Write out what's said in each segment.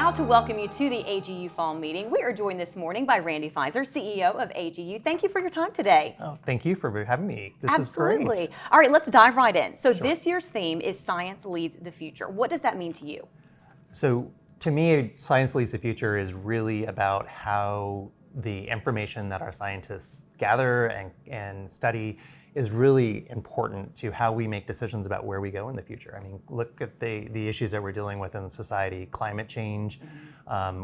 proud to welcome you to the AGU Fall Meeting. We are joined this morning by Randy Fiser, CEO of AGU. Thank you for your time today. Oh, thank you for having me. This Absolutely. is great. All right, let's dive right in. So Sure. This year's theme is Science Leads the Future. What does that mean to you? So to me, Science Leads the Future is really about how the information that our scientists gather and study is really important to how we make decisions about where we go in the future. I mean, look at the issues that we're dealing with in society, climate change.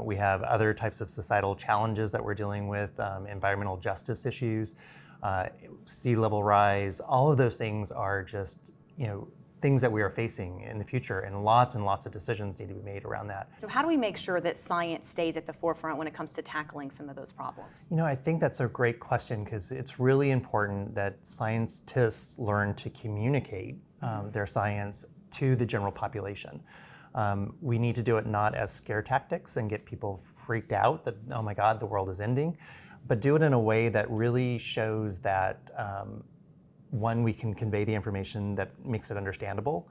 We have other types of societal challenges that we're dealing with, environmental justice issues, sea level rise. All of those things are just, things that we are facing in the future, and lots of decisions need to be made around that. So how do we make sure that science stays at the forefront when it comes to tackling some of those problems? I think that's a great question, because it's really important that scientists learn to communicate their science to the general population. We need to do it not as scare tactics and get people freaked out that, oh my God, the world is ending, but do it in a way that really shows that one, we can convey the information that makes it understandable,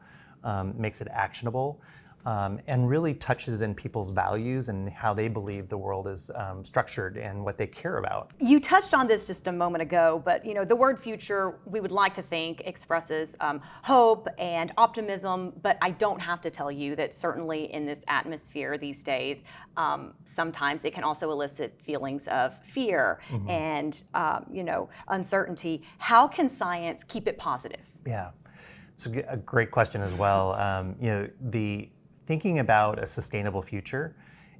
makes it actionable, and really touches in people's values and how they believe the world is structured and what they care about. You touched on this just a moment ago, but the word future, we would like to think expresses hope and optimism, but I don't have to tell you that certainly in this atmosphere these days, sometimes it can also elicit feelings of fear and uncertainty. How can science keep it positive? Yeah, it's a great question as well. Thinking about a sustainable future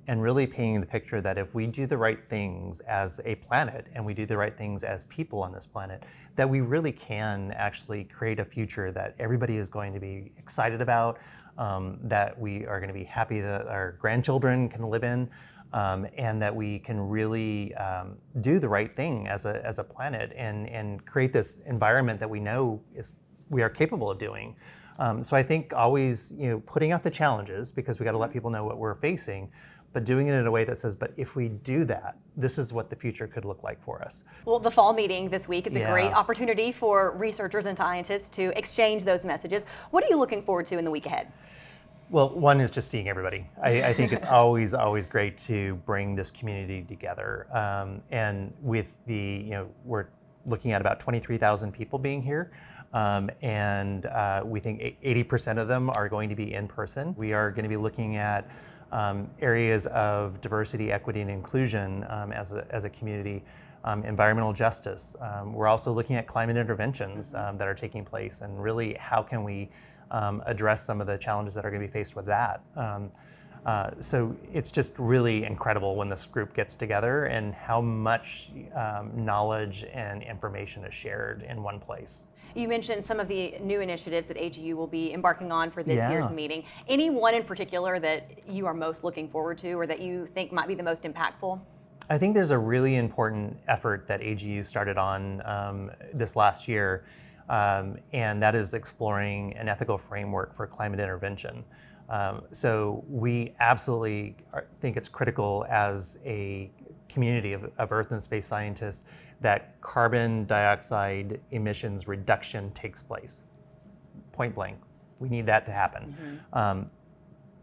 and really painting the picture that if we do the right things as a planet and we do the right things as people on this planet, that we really can actually create a future that everybody is going to be excited about, that we are going to be happy that our grandchildren can live in, and that we can really do the right thing as a planet and create this environment that we know we are capable of doing. So I think always, putting out the challenges, because we got to let people know what we're facing, but doing it in a way that says, but if we do that, this is what the future could look like for us. Well, the fall meeting this week is a great opportunity for researchers and scientists to exchange those messages. What are you looking forward to in the week ahead? Well, one is just seeing everybody. I think it's always great to bring this community together. And with we're looking at about 23,000 people being here. And we think 80% of them are going to be in person. We are going to be looking at areas of diversity, equity, and inclusion as a community, environmental justice. We're also looking at climate interventions that are taking place, and really how can we address some of the challenges that are going to be faced with that. So it's just really incredible when this group gets together and how much knowledge and information is shared in one place. You mentioned some of the new initiatives that AGU will be embarking on for this year's meeting. Any one in particular that you are most looking forward to or that you think might be the most impactful? I think there's a really important effort that AGU started on this last year, and that is exploring an ethical framework for climate intervention. So we absolutely think it's critical as a community of Earth and space scientists that carbon dioxide emissions reduction takes place. Point blank, we need that to happen.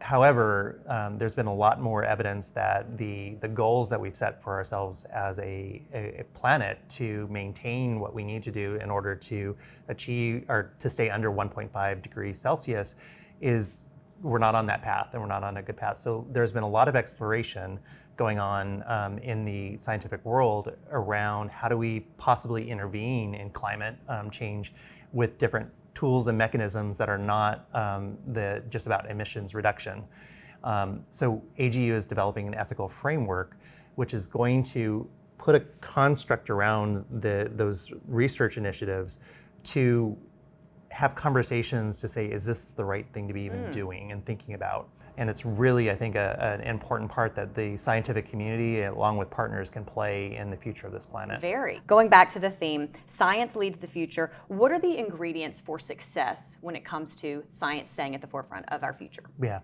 However, there's been a lot more evidence that the goals that we've set for ourselves as a planet to maintain what we need to do in order to achieve or to stay under 1.5 degrees Celsius we're not on that path, and we're not on a good path. So there's been a lot of exploration going on in the scientific world around how do we possibly intervene in climate change with different tools and mechanisms that are not just about emissions reduction. So AGU is developing an ethical framework, which is going to put a construct around those research initiatives to have conversations to say, is this the right thing to be even doing and thinking about? And it's really, I think, an important part that the scientific community, along with partners, can play in the future of this planet. Very. Going back to the theme, science leads the future. What are the ingredients for success when it comes to science staying at the forefront of our future? Yeah,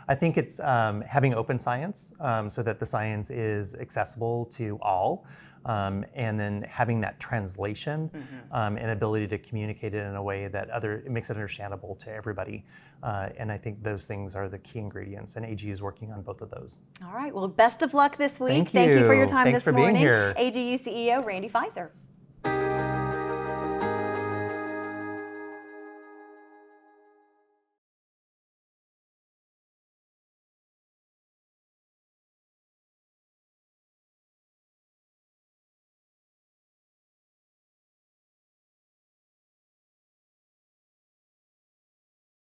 I think it's having open science so that the science is accessible to all. and then having that translation and ability to communicate it in a way that it makes it understandable to everybody. And I think those things are the key ingredients, and AGU is working on both of those. All right, well, best of luck this week. Thank you For your time Thanks this for morning. being here. AGU CEO Randy Fiser.